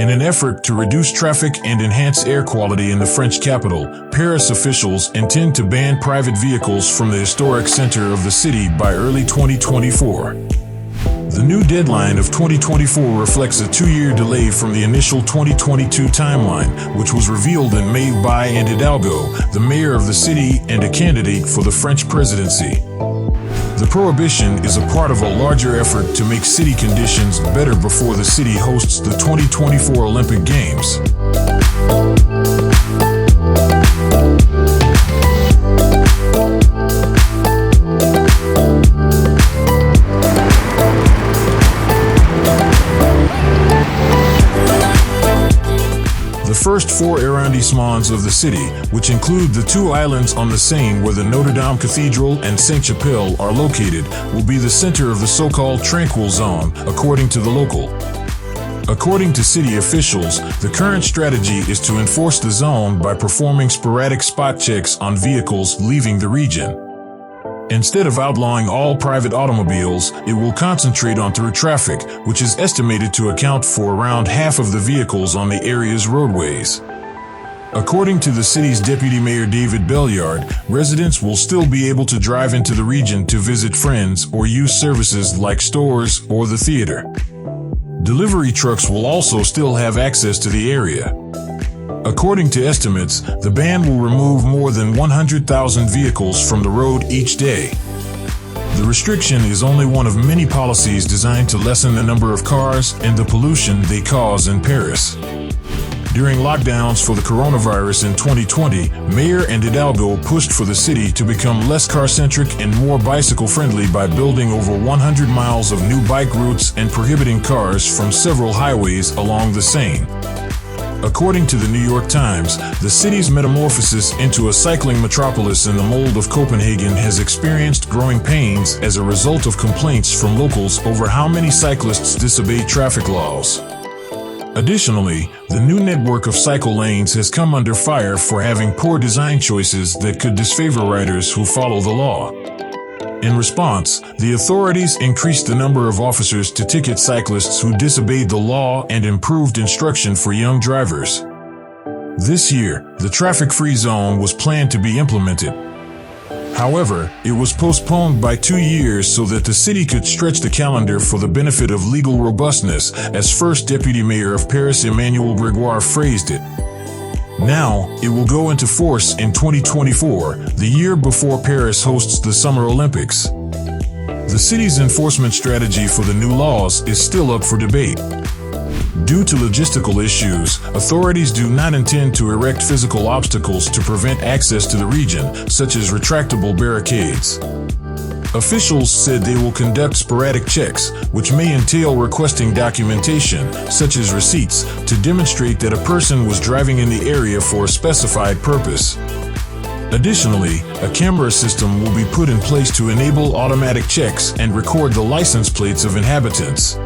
In an effort to reduce traffic and enhance air quality in the French capital, Paris officials intend to ban private vehicles from the historic center of the city by early 2024. The new deadline of 2024 reflects a 2-year delay from the initial 2022 timeline, which was revealed in May by Anne Hidalgo, the mayor of the city and a candidate for the French presidency. The prohibition is a part of a larger effort to make city conditions better before the city hosts the 2024 Olympic Games. The first 4 arrondissements of the city, which include the 2 islands on the Seine where the Notre Dame Cathedral and Sainte-Chapelle are located, will be the center of the so-called Tranquil zone, according to the local. According to city officials, the current strategy is to enforce the zone by performing sporadic spot checks on vehicles leaving the region. Instead of outlawing all private automobiles, it will concentrate on through traffic, which is estimated to account for around half of the vehicles on the area's roadways. According to the city's deputy mayor David Belliard, residents will still be able to drive into the region to visit friends or use services like stores or the theater. Delivery trucks will also still have access to the area. According to estimates, the ban will remove more than 100,000 vehicles from the road each day. The restriction is only one of many policies designed to lessen the number of cars and the pollution they cause in Paris. During lockdowns for the coronavirus in 2020, Mayor Anne Hidalgo pushed for the city to become less car-centric and more bicycle-friendly by building over 100 miles of new bike routes and prohibiting cars from several highways along the Seine. According to the New York Times, the city's metamorphosis into a cycling metropolis in the mold of Copenhagen has experienced growing pains as a result of complaints from locals over how many cyclists disobey traffic laws. Additionally, the new network of cycle lanes has come under fire for having poor design choices that could disfavor riders who follow the law. In response, the authorities increased the number of officers to ticket cyclists who disobeyed the law and improved instruction for young drivers. This year, the traffic-free zone was planned to be implemented. However, it was postponed by 2 years so that the city could stretch the calendar for the benefit of legal robustness, as first Deputy Mayor of Paris Emmanuel Grégoire phrased it. Now, it will go into force in 2024, the year before Paris hosts the Summer Olympics. The city's enforcement strategy for the new laws is still up for debate. Due to logistical issues, authorities do not intend to erect physical obstacles to prevent access to the region, such as retractable barricades. Officials said they will conduct sporadic checks, which may entail requesting documentation, such as receipts, to demonstrate that a person was driving in the area for a specified purpose. Additionally, a camera system will be put in place to enable automatic checks and record the license plates of inhabitants.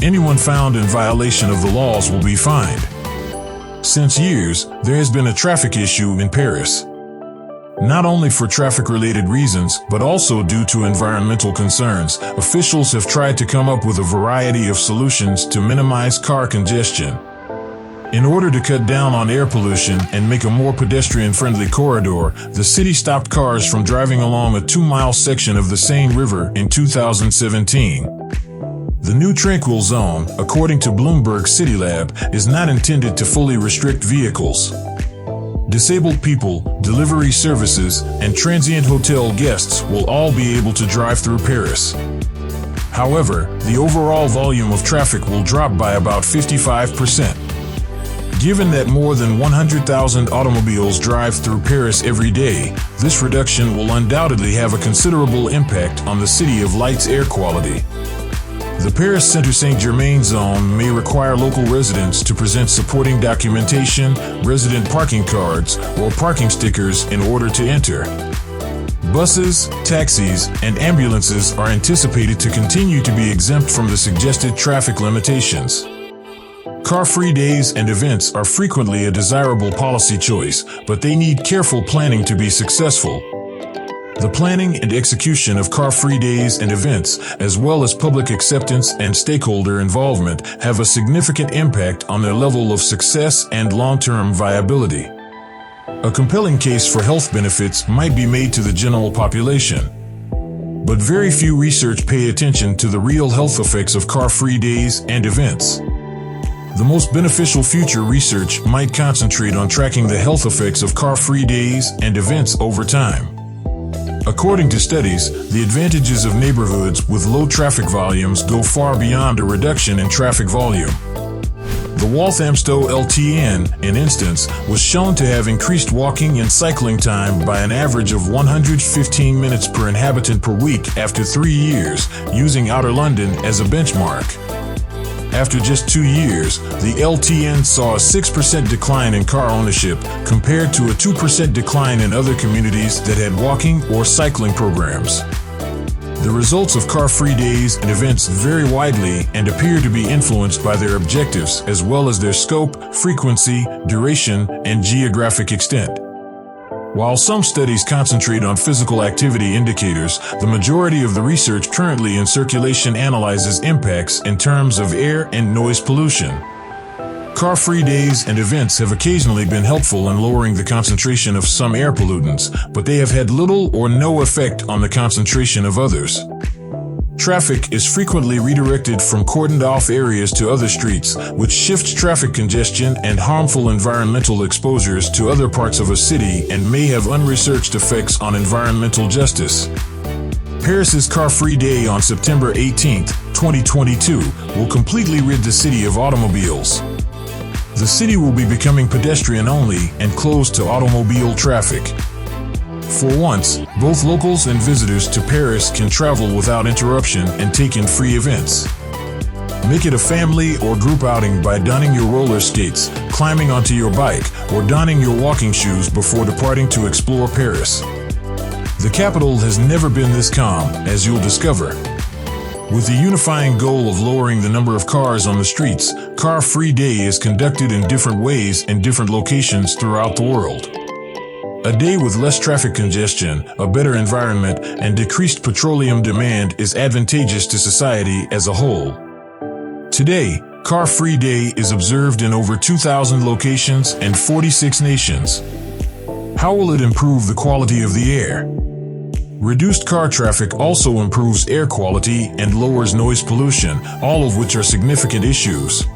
Anyone found in violation of the laws will be fined. Since years, there has been a traffic issue in Paris. Not only for traffic-related reasons, but also due to environmental concerns, officials have tried to come up with a variety of solutions to minimize car congestion. In order to cut down on air pollution and make a more pedestrian-friendly corridor, the city stopped cars from driving along a 2-mile section of the Seine River in 2017. The new Tranquil zone, according to Bloomberg CityLab, is not intended to fully restrict vehicles. Disabled people, delivery services, and transient hotel guests will all be able to drive through Paris. However, the overall volume of traffic will drop by about 55%. Given that more than 100,000 automobiles drive through Paris every day, this reduction will undoubtedly have a considerable impact on the City of Light's air quality. The Paris Centre Saint-Germain zone may require local residents to present supporting documentation, resident parking cards, or parking stickers in order to enter. Buses, taxis, and ambulances are anticipated to continue to be exempt from the suggested traffic limitations. Car-free days and events are frequently a desirable policy choice, but they need careful planning to be successful. The planning and execution of car-free days and events, as well as public acceptance and stakeholder involvement, have a significant impact on their level of success and long-term viability. A compelling case for health benefits might be made to the general population, but very few research pay attention to the real health effects of car-free days and events. The most beneficial future research might concentrate on tracking the health effects of car-free days and events over time. According to studies, the advantages of neighborhoods with low traffic volumes go far beyond a reduction in traffic volume. The Walthamstow LTN, in instance, was shown to have increased walking and cycling time by an average of 115 minutes per inhabitant per week after 3 years, using Outer London as a benchmark. After just 2 years, the LTN saw a 6% decline in car ownership compared to a 2% decline in other communities that had walking or cycling programs. The results of car-free days and events vary widely and appear to be influenced by their objectives as well as their scope, frequency, duration, and geographic extent. While some studies concentrate on physical activity indicators, the majority of the research currently in circulation analyzes impacts in terms of air and noise pollution. Car-free days and events have occasionally been helpful in lowering the concentration of some air pollutants, but they have had little or no effect on the concentration of others. Traffic is frequently redirected from cordoned-off areas to other streets, which shifts traffic congestion and harmful environmental exposures to other parts of a city and may have unresearched effects on environmental justice. Paris's Car-Free Day on September 18, 2022, will completely rid the city of automobiles. The city will be becoming pedestrian-only and closed to automobile traffic. For once, both locals and visitors to Paris can travel without interruption and take in free events. Make it a family or group outing by donning your roller skates, climbing onto your bike, or donning your walking shoes before departing to explore Paris. The capital has never been this calm, as you'll discover. With the unifying goal of lowering the number of cars on the streets, Car-Free Day is conducted in different ways in different locations throughout the world. A day with less traffic congestion, a better environment, and decreased petroleum demand is advantageous to society as a whole. Today, Car-Free Day is observed in over 2,000 locations and 46 nations. How will it improve the quality of the air? Reduced car traffic also improves air quality and lowers noise pollution, all of which are significant issues.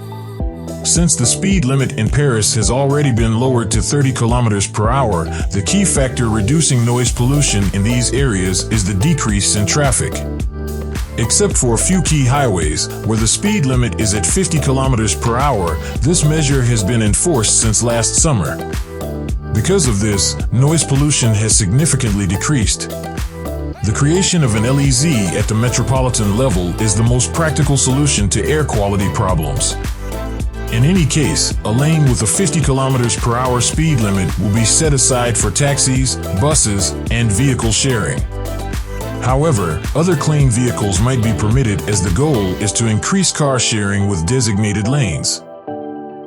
Since the speed limit in Paris has already been lowered to 30 kilometers per hour, the key factor reducing noise pollution in these areas is the decrease in traffic. Except for a few key highways, where the speed limit is at 50 kilometers per hour, this measure has been enforced since last summer. Because of this, noise pollution has significantly decreased. The creation of an LEZ at the metropolitan level is the most practical solution to air quality problems. In any case, a lane with a 50 kilometers per hour speed limit will be set aside for taxis, buses, and vehicle sharing. However, other clean vehicles might be permitted as the goal is to increase car sharing with designated lanes.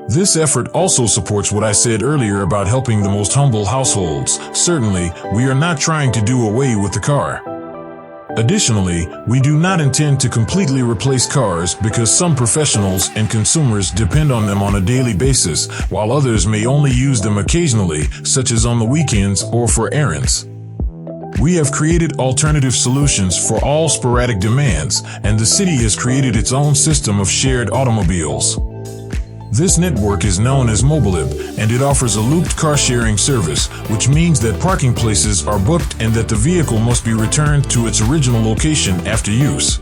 This effort also supports what I said earlier about helping the most humble households. Certainly, we are not trying to do away with the car. Additionally, we do not intend to completely replace cars because some professionals and consumers depend on them on a daily basis, while others may only use them occasionally, such as on the weekends or for errands. We have created alternative solutions for all sporadic demands, and the city has created its own system of shared automobiles. This network is known as Mobilib, and it offers a looped car-sharing service, which means that parking places are booked and that the vehicle must be returned to its original location after use.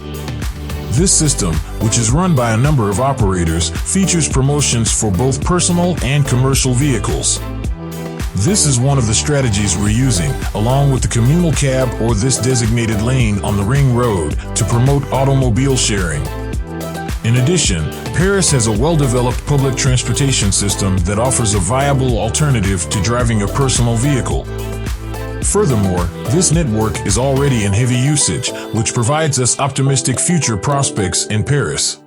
This system, which is run by a number of operators, features promotions for both personal and commercial vehicles. This is one of the strategies we're using, along with the communal cab or this designated lane on the Ring Road, to promote automobile sharing. In addition, Paris has a well-developed public transportation system that offers a viable alternative to driving a personal vehicle. Furthermore, this network is already in heavy usage, which provides us optimistic future prospects in Paris.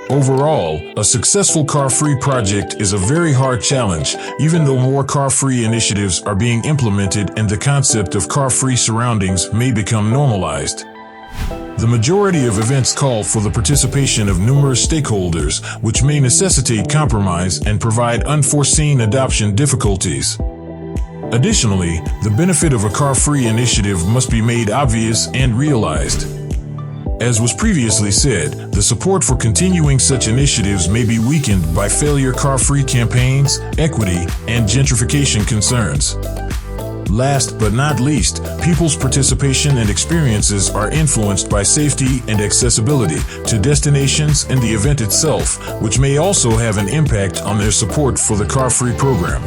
Overall, a successful car-free project is a very hard challenge, even though more car-free initiatives are being implemented and the concept of car-free surroundings may become normalized. The majority of events call for the participation of numerous stakeholders, which may necessitate compromise and provide unforeseen adoption difficulties. Additionally, the benefit of a car-free initiative must be made obvious and realized. As was previously said, the support for continuing such initiatives may be weakened by failure car-free campaigns, equity, and gentrification concerns. Last but not least, people's participation and experiences are influenced by safety and accessibility to destinations and the event itself, which may also have an impact on their support for the car-free program.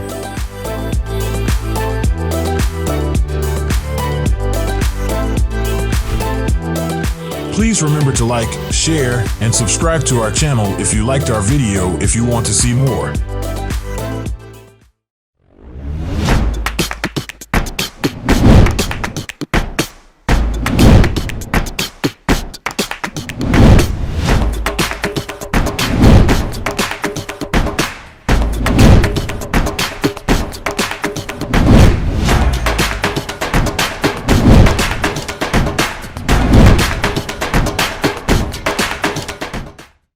Please remember to like, share, and subscribe to our channel if you liked our video if you want to see more.